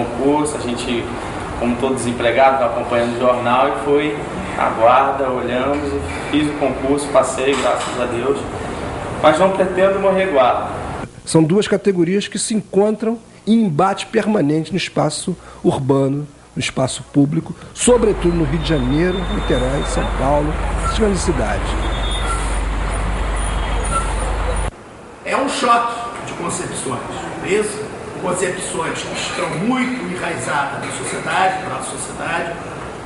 concurso, a gente, como todo desempregado, acompanhando o jornal, e foi a guarda, olhamos, fiz o concurso, passei, graças a Deus, mas não pretendo morrer guarda. São duas categorias que se encontram em embate permanente no espaço urbano, no espaço público, sobretudo no Rio de Janeiro, Niterói, São Paulo, as grandes cidades. É um choque de concepções, não é isso? Concepções que estão muito enraizadas na sociedade, para a sociedade,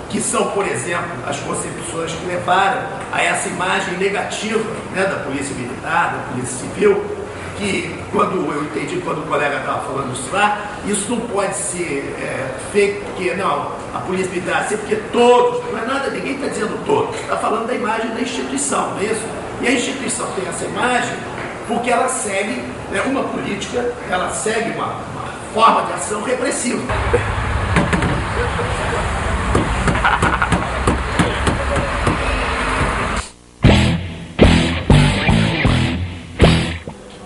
que são, por exemplo, as concepções que levaram a essa imagem negativa, né, da polícia militar, da polícia civil, que quando eu entendi, quando o colega estava falando isso lá, isso não pode ser feito porque, não, a polícia militar, assim, porque todos, não é nada, ninguém está dizendo todos, está falando da imagem da instituição, não é isso? E a instituição tem essa imagem porque ela segue, né, uma política, ela segue uma forma de ação repressiva.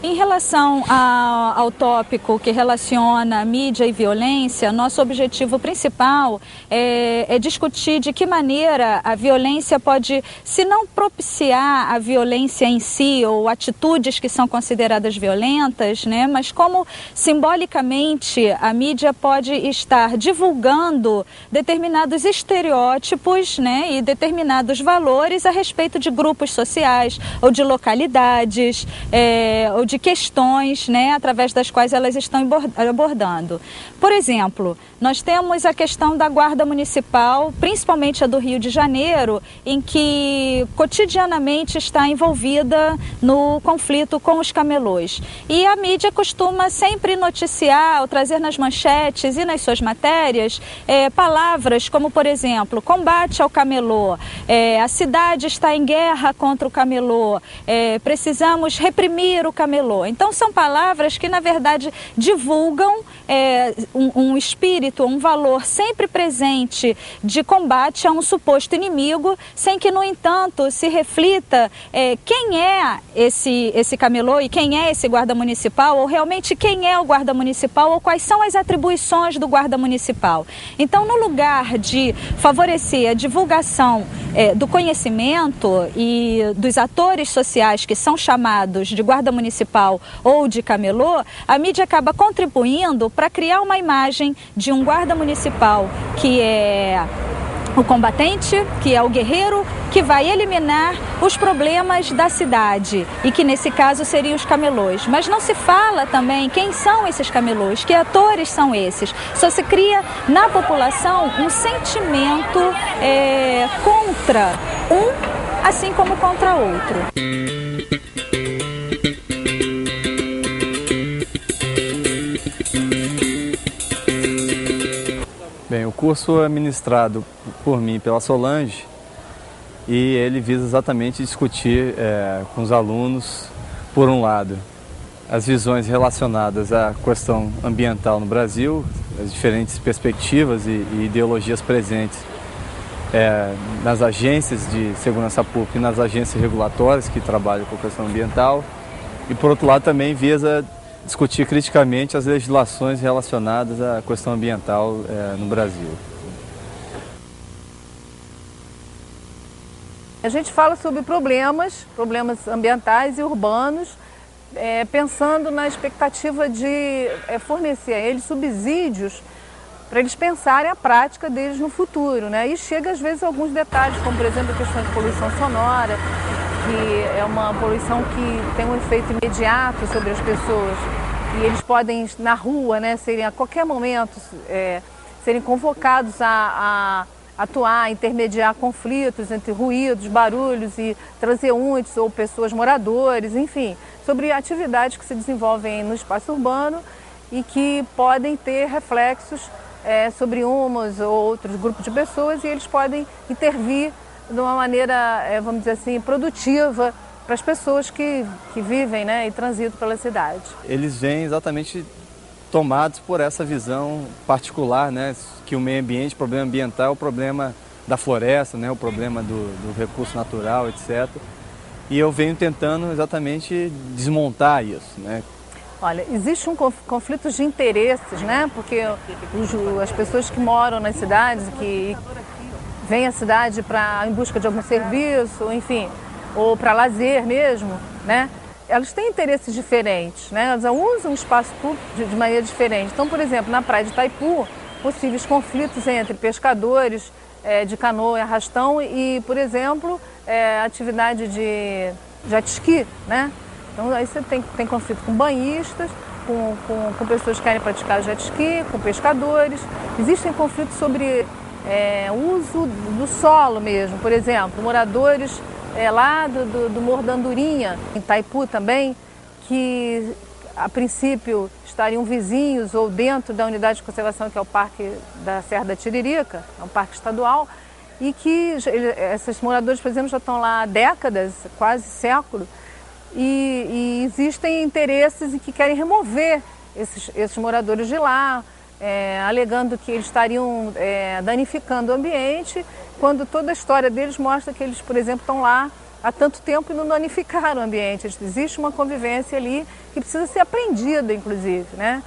Em relação ao tópico que relaciona mídia e violência, nosso objetivo principal é discutir de que maneira a violência pode, se não propiciar a violência em si ou atitudes que são consideradas violentas, né, mas como simbolicamente a mídia pode estar divulgando determinados estereótipos, né, e determinados valores a respeito de grupos sociais ou de localidades, ou de questões, né, através das quais elas estão abordando. Por exemplo, nós temos a questão da Guarda Municipal, principalmente a do Rio de Janeiro, em que cotidianamente está envolvida no conflito com os camelôs. E a mídia costuma sempre noticiar, ou trazer nas manchetes e nas suas matérias, palavras como, por exemplo, combate ao camelô, a cidade está em guerra contra o camelô, precisamos reprimir o camelô. Então são palavras que na verdade divulgam um espírito, um valor sempre presente de combate a um suposto inimigo, sem que no entanto se reflita quem é esse camelô e quem é esse guarda municipal, ou realmente quem é o guarda municipal, ou quais são as atribuições do guarda municipal. Então, no lugar de favorecer a divulgação do conhecimento e dos atores sociais que são chamados de guarda municipal ou de camelô, a mídia acaba contribuindo para criar uma imagem de um guarda municipal que é o combatente, que é o guerreiro, que vai eliminar os problemas da cidade e que nesse caso seriam os camelôs. Mas não se fala também quem são esses camelôs, que atores são esses. Só se cria na população um sentimento contra um, assim como contra outro. Bem, o curso é ministrado por mim e pela Solange e ele visa exatamente discutir com os alunos, por um lado, as visões relacionadas à questão ambiental no Brasil, as diferentes perspectivas e ideologias presentes nas agências de segurança pública e nas agências regulatórias que trabalham com a questão ambiental, e por outro lado também visa discutir criticamente as legislações relacionadas à questão ambiental no Brasil. A gente fala sobre problemas ambientais e urbanos, pensando na expectativa de fornecer a eles subsídios para eles pensarem a prática deles no futuro, né? E chega às vezes alguns detalhes, como por exemplo a questão de poluição sonora, que é uma poluição que tem um efeito imediato sobre as pessoas e eles podem na rua, né, serem a qualquer momento serem convocados a atuar, intermediar conflitos entre ruídos, barulhos e transeuntes ou pessoas moradores, enfim, sobre atividades que se desenvolvem no espaço urbano e que podem ter reflexos sobre uns ou outros grupos de pessoas, e eles podem intervir de uma maneira, vamos dizer assim, produtiva para as pessoas que vivem, né, e transitam pela cidade. Eles vêm exatamente tomados por essa visão particular, né, que o meio ambiente, o problema ambiental é o problema da floresta, né, o problema do recurso natural, etc. E eu venho tentando exatamente desmontar isso, né? Olha, existe um conflito de interesses, né? Porque as pessoas que moram nas cidades, que vêm à cidade em busca de algum serviço, enfim, ou para lazer mesmo, né? Elas têm interesses diferentes, né? Elas usam o espaço público de maneira diferente. Então, por exemplo, na praia de Itaipu, possíveis conflitos entre pescadores de canoa e arrastão e, por exemplo, atividade de jet ski, né? Então, aí você tem conflito com banhistas, com pessoas que querem praticar jet ski, com pescadores. Existem conflitos sobre o uso do solo mesmo. Por exemplo, moradores lá do Morro da Andorinha, em Itaipu também, que a princípio estariam vizinhos ou dentro da unidade de conservação, que é o Parque da Serra da Tiririca, é um parque estadual, e que esses moradores, por exemplo, já estão lá há décadas, quase século, e existem interesses que querem remover esses moradores de lá, alegando que eles estariam danificando o ambiente, quando toda a história deles mostra que eles, por exemplo, estão lá há tanto tempo e não danificaram o ambiente. Existe uma convivência ali que precisa ser aprendida, inclusive, né?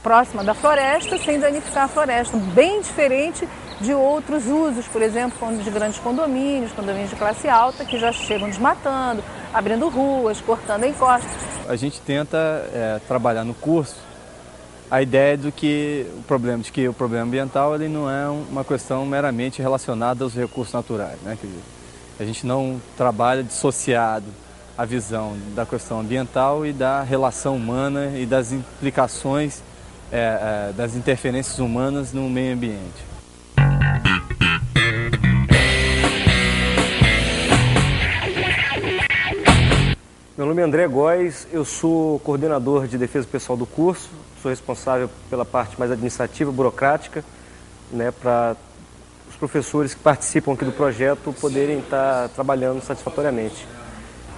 Próxima da floresta, sem danificar a floresta, bem diferente de outros usos, por exemplo, de grandes condomínios de classe alta, que já chegam desmatando, abrindo ruas, cortando encostas. A gente tenta trabalhar no curso a ideia de que o problema ambiental ele não é uma questão meramente relacionada aos recursos naturais, né? Quer dizer, a gente não trabalha dissociado a visão da questão ambiental e da relação humana e das implicações das interferências humanas no meio ambiente. Meu nome é André Góes, eu sou coordenador de defesa pessoal do curso, sou responsável pela parte mais administrativa, burocrática, né, para os professores que participam aqui do projeto poderem estar trabalhando satisfatoriamente.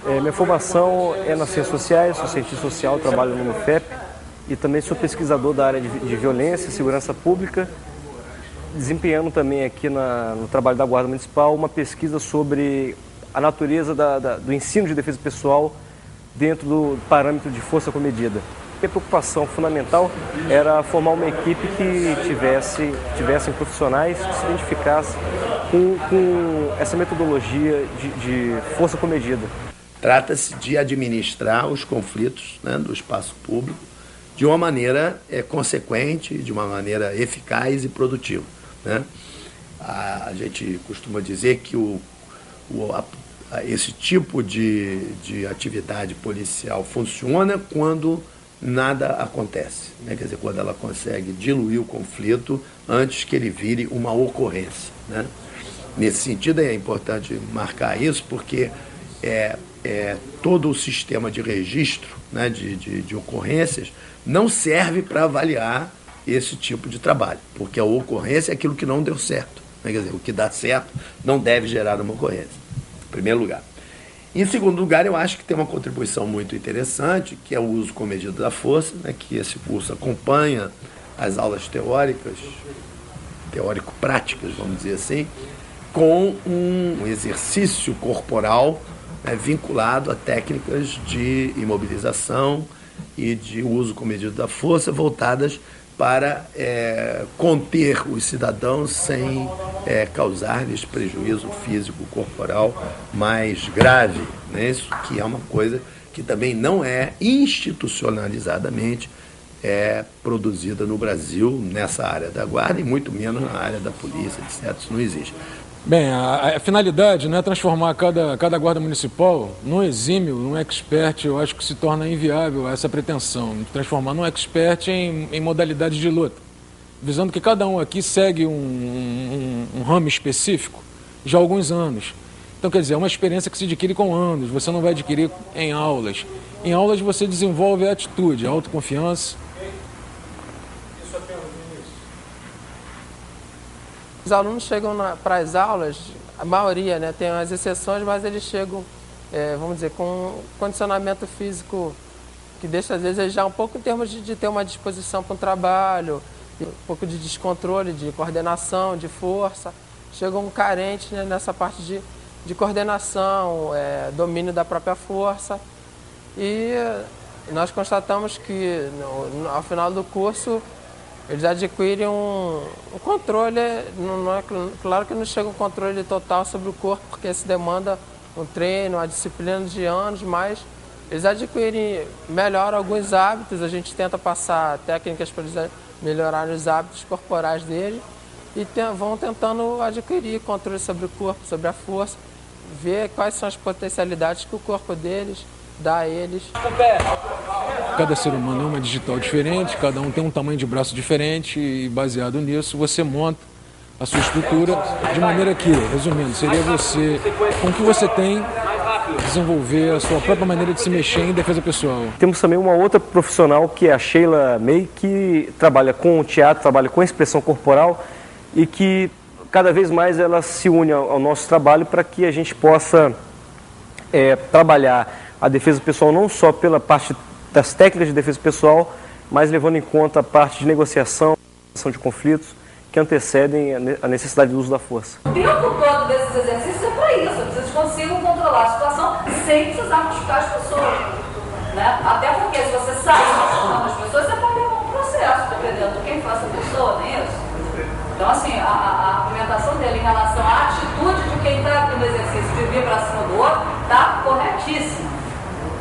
Minha formação é nas ciências sociais, sou cientista social, trabalho no FEP e também sou pesquisador da área de violência e segurança pública, desempenhando também aqui no trabalho da Guarda Municipal uma pesquisa sobre a natureza do ensino de defesa pessoal dentro do parâmetro de força comedida. Minha preocupação fundamental era formar uma equipe que tivessem profissionais que se identificassem com essa metodologia de força comedida. Trata-se de administrar os conflitos, né, do espaço público de uma maneira consequente, de uma maneira eficaz e produtiva, né? A gente costuma dizer que esse tipo de atividade policial funciona quando nada acontece, né? Quer dizer, quando ela consegue diluir o conflito antes que ele vire uma ocorrência, né? Nesse sentido é importante marcar isso porque todo o sistema de registro, né, de ocorrências não serve para avaliar esse tipo de trabalho, porque a ocorrência é aquilo que não deu certo, né? Quer dizer, o que dá certo não deve gerar uma ocorrência, em primeiro lugar. Em segundo lugar, eu acho que tem uma contribuição muito interessante, que é o uso comedido da força, né, que esse curso acompanha as aulas teórico-práticas, vamos dizer assim, com um exercício corporal, né, vinculado a técnicas de imobilização e de uso comedido da força voltadas para conter os cidadãos sem causar-lhes prejuízo físico corporal mais grave, né? Isso que é uma coisa que também não é institucionalizadamente produzida no Brasil nessa área da guarda e muito menos na área da polícia, etc. Isso não existe. Bem, a finalidade não é transformar cada guarda municipal num exímio, num expert. Eu acho que se torna inviável essa pretensão de transformar num expert em modalidades de luta, visando que cada um aqui segue um ramo específico já há alguns anos. Então, quer dizer, é uma experiência que se adquire com anos, você não vai adquirir em aulas. Em aulas você desenvolve a atitude, a autoconfiança. Os alunos chegam para as aulas, a maioria, né, tem as exceções, mas eles chegam, vamos dizer, com condicionamento físico que deixa, às vezes, já um pouco em termos de ter uma disposição para o trabalho, um pouco de descontrole, de coordenação, de força. Chegam carentes, né, nessa parte de coordenação, domínio da própria força. E E nós constatamos que ao final do curso eles adquirem um controle, claro que não chega um controle total sobre o corpo, porque se demanda um treino, uma disciplina de anos, mas eles adquirem melhor alguns hábitos, a gente tenta passar técnicas para eles melhorarem os hábitos corporais deles e vão tentando adquirir controle sobre o corpo, sobre a força, ver quais são as potencialidades que o corpo deles dá a eles. Cada ser humano é uma digital diferente, cada um tem um tamanho de braço diferente e baseado nisso você monta a sua estrutura de maneira que, resumindo, seria você, com o que você tem, desenvolver a sua própria maneira de se mexer em defesa pessoal. Temos também uma outra profissional que é a Sheila May, que trabalha com o teatro, trabalha com a expressão corporal e que cada vez mais ela se une ao nosso trabalho para que a gente possa trabalhar a defesa pessoal não só pela parte das técnicas de defesa pessoal, mas levando em conta a parte de negociação de conflitos que antecedem a necessidade do uso da força. O tempo todo desses exercícios é para isso, vocês consigam controlar a situação sem precisar machucar as pessoas. Né? Até porque se você sair machucando as pessoas, você pode levar um processo, dependendo de quem faça a pessoa, não é isso? Então, assim, a argumentação dele em relação à atitude de quem está no exercício de vir para cima do outro está corretíssima.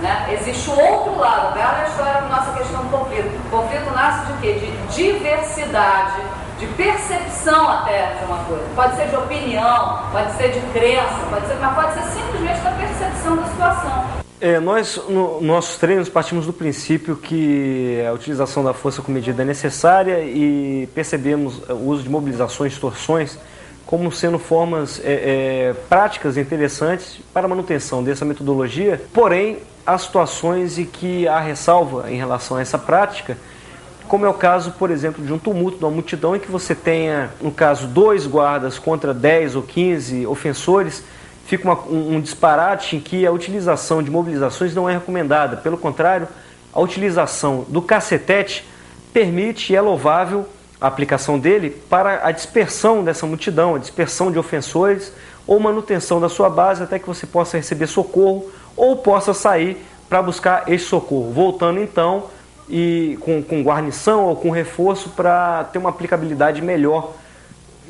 Né? Existe o outro lado, bela história da nossa questão do conflito. O conflito nasce de quê? De diversidade, de percepção até de uma coisa. Pode ser de opinião, pode ser de crença, mas pode ser simplesmente da percepção da situação. Nós, nos nossos treinos, partimos do princípio que a utilização da força com medida é necessária e percebemos o uso de mobilizações, torções, como sendo formas práticas e interessantes para a manutenção dessa metodologia. Porém, há situações em que há ressalva em relação a essa prática, como é o caso, por exemplo, de um tumulto, de uma multidão em que você tenha, no caso, 2 guardas contra 10 ou 15 ofensores, fica um disparate em que a utilização de mobilizações não é recomendada. Pelo contrário, a utilização do cacetete permite e é louvável a aplicação dele para a dispersão dessa multidão, a dispersão de ofensores ou manutenção da sua base até que você possa receber socorro ou possa sair para buscar esse socorro, voltando então e com guarnição ou com reforço para ter uma aplicabilidade melhor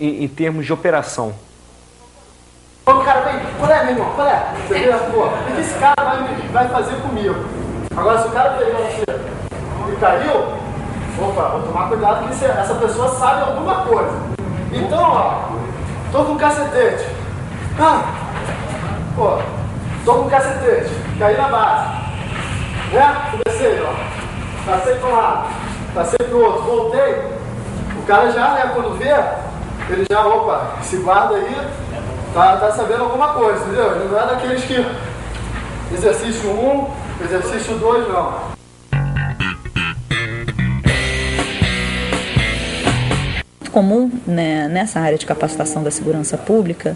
em termos de operação. O cara vem, qual é, meu irmão? Qual é? Você vê, pô, o que esse cara vai fazer comigo? Agora, se o cara pegou você e caiu, opa, vou tomar cuidado que essa pessoa sabe alguma coisa. Então, ó, tô com cacetete. Tô com cacetete, caí na base. Né? Comecei, ó. Passei para um lado, passei para o outro, voltei. O cara já, né, quando vê, ele já, opa, esse guarda aí tá sabendo alguma coisa, entendeu? Ele não é daqueles que exercício 1, exercício 2, não. Comum, né, nessa área de capacitação da segurança pública,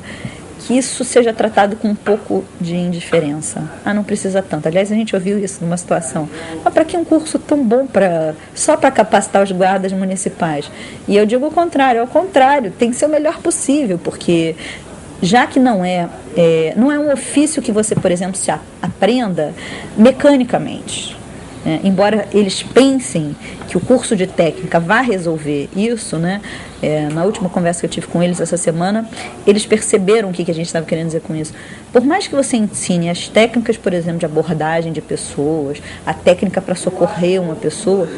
que isso seja tratado com um pouco de indiferença. Não precisa tanto. Aliás, a gente ouviu isso numa situação. Mas para que um curso tão bom só para capacitar os guardas municipais? E eu digo o contrário, ao contrário, tem que ser o melhor possível, porque já que não é um ofício que você, por exemplo, se aprenda mecanicamente. Embora eles pensem que o curso de técnica vai resolver isso, né? Na última conversa que eu tive com eles essa semana, eles perceberam o que a gente estava querendo dizer com isso. Por mais que você ensine as técnicas, por exemplo, de abordagem de pessoas, a técnica para socorrer uma pessoa,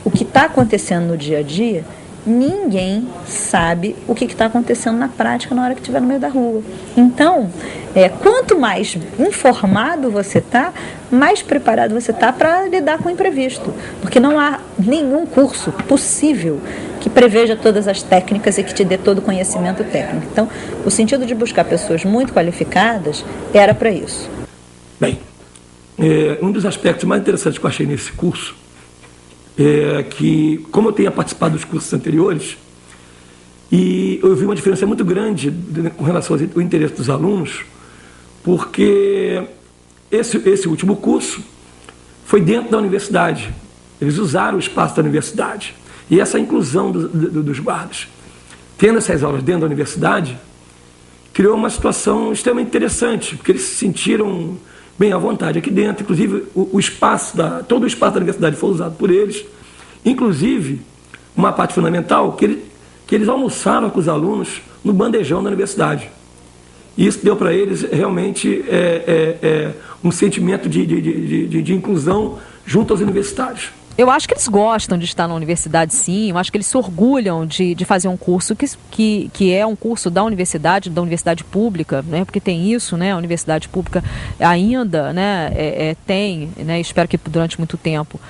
o que está acontecendo no dia a dia, ninguém sabe o que está acontecendo na prática na hora que estiver no meio da rua. Então, quanto mais informado você está, mais preparado você está para lidar com o imprevisto. Porque não há nenhum curso possível que preveja todas as técnicas e que te dê todo o conhecimento técnico. Então, o sentido de buscar pessoas muito qualificadas era para isso. Bem, um dos aspectos mais interessantes que eu achei nesse curso que, como eu tenha participado dos cursos anteriores, e eu vi uma diferença muito grande com relação ao interesse dos alunos, porque esse último curso foi dentro da universidade. Eles usaram o espaço da universidade. E essa inclusão dos guardas, tendo essas aulas dentro da universidade, criou uma situação extremamente interessante, porque eles se sentiram bem à vontade aqui dentro. Inclusive, todo o espaço da universidade foi usado por eles. Inclusive, uma parte fundamental, que eles almoçaram com os alunos no bandejão da universidade. E isso deu para eles realmente um sentimento de inclusão junto aos universitários. Eu acho que eles gostam de estar na universidade, sim. Eu acho que eles se orgulham de fazer um curso que é um curso da universidade pública, né? Porque tem isso, né? A universidade pública ainda, né? Tem, né? Espero que durante muito tempo,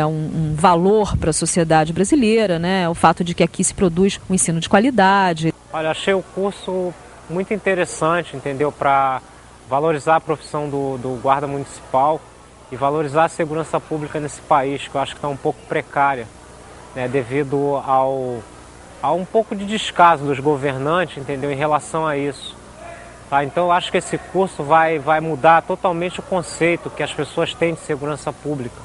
um valor para a sociedade brasileira, né? O fato de que aqui se produz um ensino de qualidade. Olha, achei o curso muito interessante, entendeu? Para valorizar a profissão do guarda municipal e valorizar a segurança pública nesse país, que eu acho que está um pouco precária, né, devido a um pouco de descaso dos governantes, entendeu, em relação a isso. Tá? Então eu acho que esse curso vai mudar totalmente o conceito que as pessoas têm de segurança pública,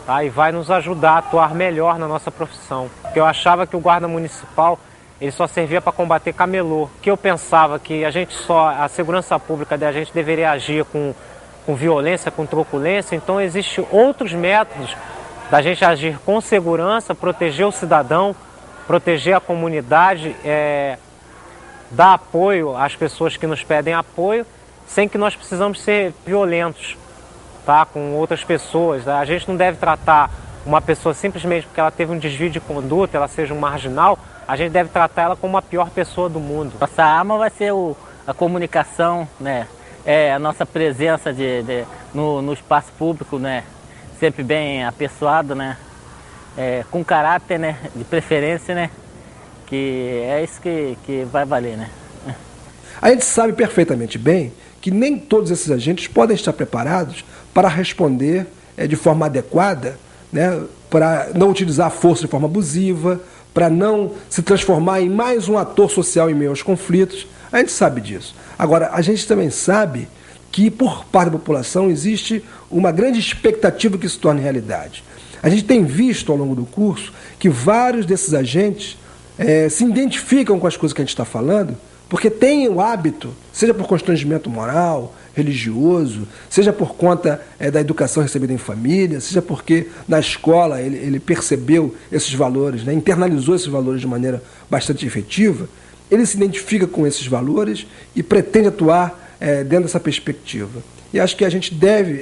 tá? E vai nos ajudar a atuar melhor na nossa profissão. Porque eu achava que o guarda municipal ele só servia para combater camelô, que eu pensava que a segurança pública da gente deveria agir com violência, com truculência. Então existem outros métodos da gente agir com segurança, proteger o cidadão, proteger a comunidade, dar apoio às pessoas que nos pedem apoio, sem que nós precisamos ser violentos, tá, com outras pessoas. A gente não deve tratar uma pessoa simplesmente porque ela teve um desvio de conduta, ela seja um marginal, a gente deve tratar ela como a pior pessoa do mundo. Nossa arma vai ser a comunicação, né? A nossa presença no espaço público, né? Sempre bem apessoado, né? Com caráter, né? De preferência, né? Que é isso que vai valer, né? A gente sabe perfeitamente bem que nem todos esses agentes podem estar preparados para responder de forma adequada, né? Para não utilizar a força de forma abusiva, para não se transformar em mais um ator social em meio aos conflitos. A gente sabe disso. Agora, a gente também sabe que, por parte da população, existe uma grande expectativa que se torne realidade. A gente tem visto, ao longo do curso, que vários desses agentes se identificam com as coisas que a gente está falando, porque têm o hábito, seja por constrangimento moral, religioso, seja por conta da educação recebida em família, seja porque na escola ele percebeu esses valores, né, internalizou esses valores de maneira bastante efetiva. Ele se identifica com esses valores e pretende atuar dentro dessa perspectiva. E acho que a gente deve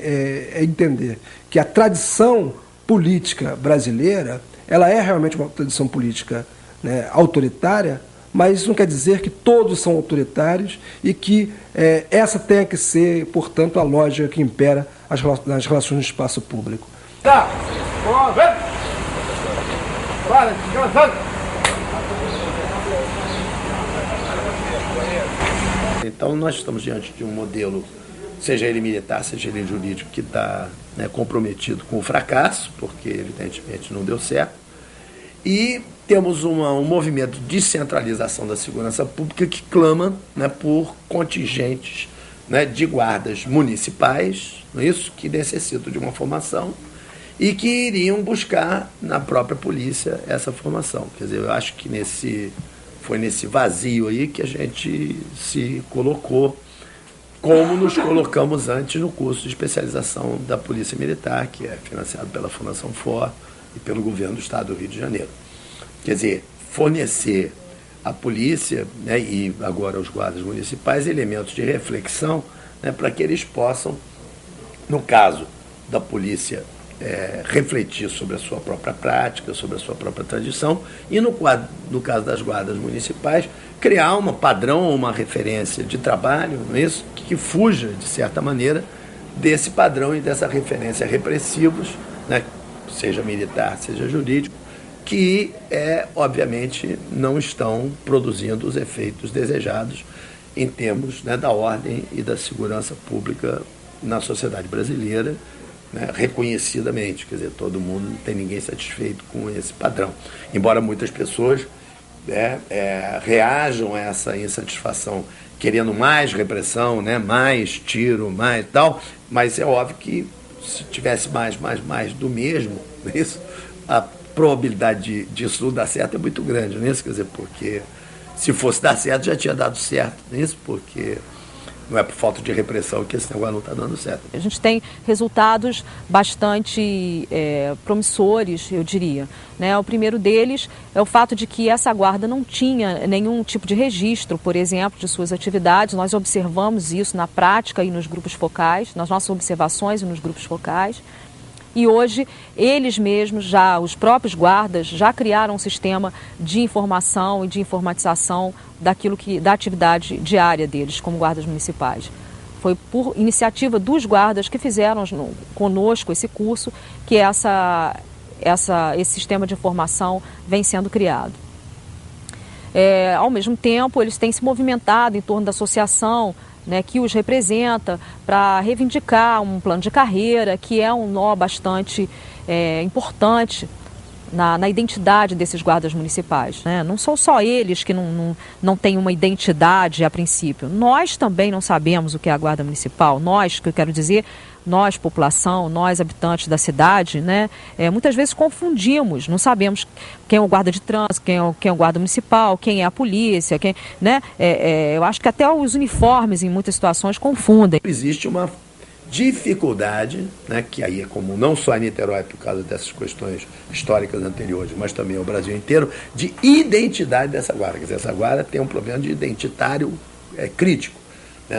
entender que a tradição política brasileira, ela é realmente uma tradição política, né, autoritária, mas isso não quer dizer que todos são autoritários e que essa tenha que ser, portanto, a lógica que impera nas relações no espaço público. Então nós estamos diante de um modelo, seja ele militar, seja ele jurídico, que está, né, comprometido com o fracasso, porque evidentemente não deu certo, e temos um movimento de descentralização da segurança pública que clama, né, por contingentes, né, de guardas municipais, não é isso? Que necessitam de uma formação e que iriam buscar na própria polícia essa formação. Quer dizer, eu acho que foi nesse vazio aí que a gente se colocou, como nos colocamos antes no curso de especialização da Polícia Militar, que é financiado pela Fundação FOR e pelo governo do Estado do Rio de Janeiro. Quer dizer, fornecer à polícia, né, e agora aos guardas municipais elementos de reflexão, né, para que eles possam, no caso da polícia, refletir sobre a sua própria prática, sobre a sua própria tradição, e no caso das guardas municipais, criar um padrão, uma referência de trabalho, não é isso? Que fuja, de certa maneira, desse padrão e dessa referência repressivos, né, seja militar, seja jurídico, que, obviamente, não estão produzindo os efeitos desejados em termos, né, da ordem e da segurança pública na sociedade brasileira, né, reconhecidamente. Quer dizer, todo mundo, não tem ninguém satisfeito com esse padrão. Embora muitas pessoas reajam a essa insatisfação querendo mais repressão, né, mais tiro, mais tal, mas é óbvio que se tivesse mais do mesmo, isso, a probabilidade disso não dar certo é muito grande, não é isso? Quer dizer, porque se fosse dar certo, já tinha dado certo, não é isso? Porque não é por falta de repressão que esse negócio não está dando certo. A gente tem resultados bastante promissores, eu diria. Né? O primeiro deles é o fato de que essa guarda não tinha nenhum tipo de registro, por exemplo, de suas atividades. Nós observamos isso na prática e nos grupos focais, nas nossas observações e nos grupos focais. E hoje, eles mesmos, os próprios guardas, já criaram um sistema de informação e de informatização da atividade diária deles como guardas municipais. Foi por iniciativa dos guardas que fizeram conosco esse curso que esse sistema de informação vem sendo criado. Ao mesmo tempo, eles têm se movimentado em torno da associação, né, que os representa, para reivindicar um plano de carreira, que é um nó bastante importante na identidade desses guardas municipais. Né? Não são só eles que não têm uma identidade a princípio. Nós também não sabemos o que é a guarda municipal. Nós, que eu quero dizer, nós, população, nós, habitantes da cidade, né, muitas vezes confundimos, não sabemos quem é o guarda de trânsito, quem é o guarda municipal, quem é a polícia, né? Eu acho que até os uniformes, em muitas situações, confundem. Existe uma dificuldade, né, que aí é comum não só em Niterói por causa dessas questões históricas anteriores, mas também ao Brasil inteiro, de identidade dessa guarda. Quer dizer, essa guarda tem um problema de identitário crítico.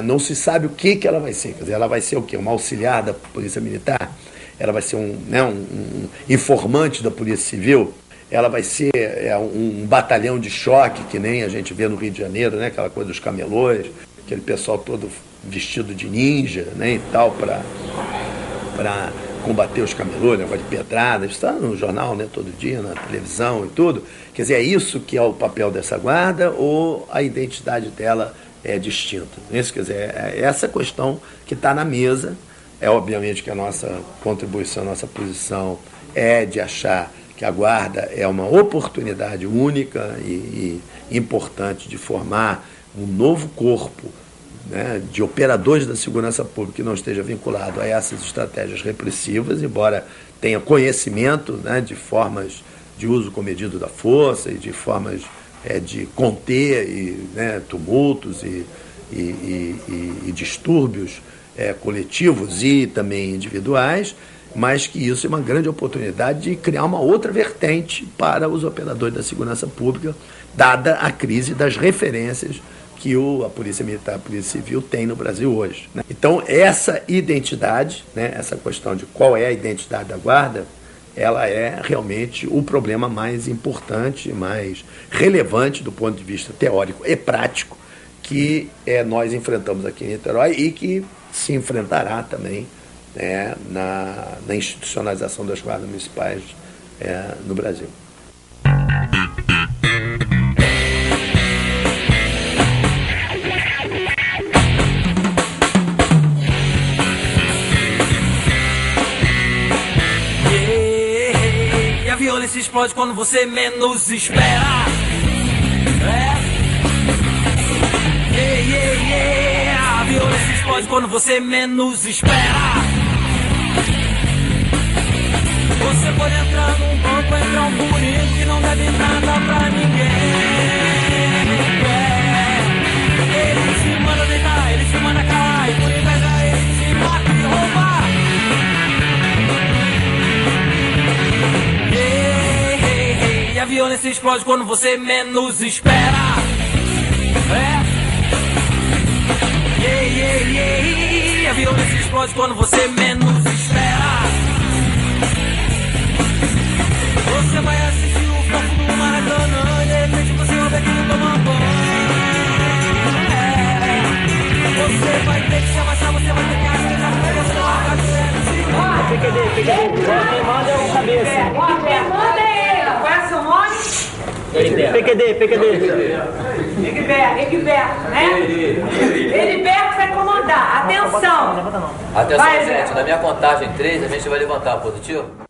Não se sabe o que ela vai ser. Quer dizer, ela vai ser o quê? Uma auxiliar da Polícia Militar? Ela vai ser um informante da Polícia Civil? Ela vai ser um batalhão de choque, que nem a gente vê no Rio de Janeiro, né? Aquela coisa dos camelôs, aquele pessoal todo vestido de ninja, né? E tal, para combater os camelôs, negócio de pedrada. Isso está no jornal, né? Todo dia, na televisão e tudo. Quer dizer, é isso que é o papel dessa guarda ou a identidade dela é distinta? Isso, quer dizer, é essa questão que está na mesa. É obviamente que a nossa contribuição, a nossa posição é de achar que a guarda é uma oportunidade única e importante de formar um novo corpo, né, de operadores da segurança pública que não esteja vinculado a essas estratégias repressivas, embora tenha conhecimento, né, de formas de uso comedido da força e de formas de conter né, tumultos e distúrbios coletivos e também individuais, mas que isso é uma grande oportunidade de criar uma outra vertente para os operadores da segurança pública, dada a crise das referências que a Polícia Militar e a Polícia Civil tem no Brasil hoje. Né? Então, essa identidade, né, essa questão de qual é a identidade da guarda, ela é realmente o problema mais importante, mais relevante do ponto de vista teórico e prático que nós enfrentamos aqui em Niterói e que se enfrentará também na institucionalização das guardas municipais no Brasil. A violência explode quando você menos espera. A violência explode quando você menos espera. Você pode entrar num banco, entrar um burrinho que não deve nada pra ninguém. Ele se manda deitar, ele se manda calar, e por inveja ele se mata e rouba. E a violência explode quando você menos espera. A violência explode quando você menos espera. Você vai assistir o foco do Maracanã e de repente você ouve aquilo tomando banho. Você vai ter que se abaixar, você vai ter que arrastar, você vai ter que PQD, quem manda é o cabeça. Quem manda é ele. Qual é o seu nome? PQD. Egberto, né? Heriberto vai comandar. Atenção. Atenção, gente. Na minha contagem 3, a gente vai levantar. Positivo?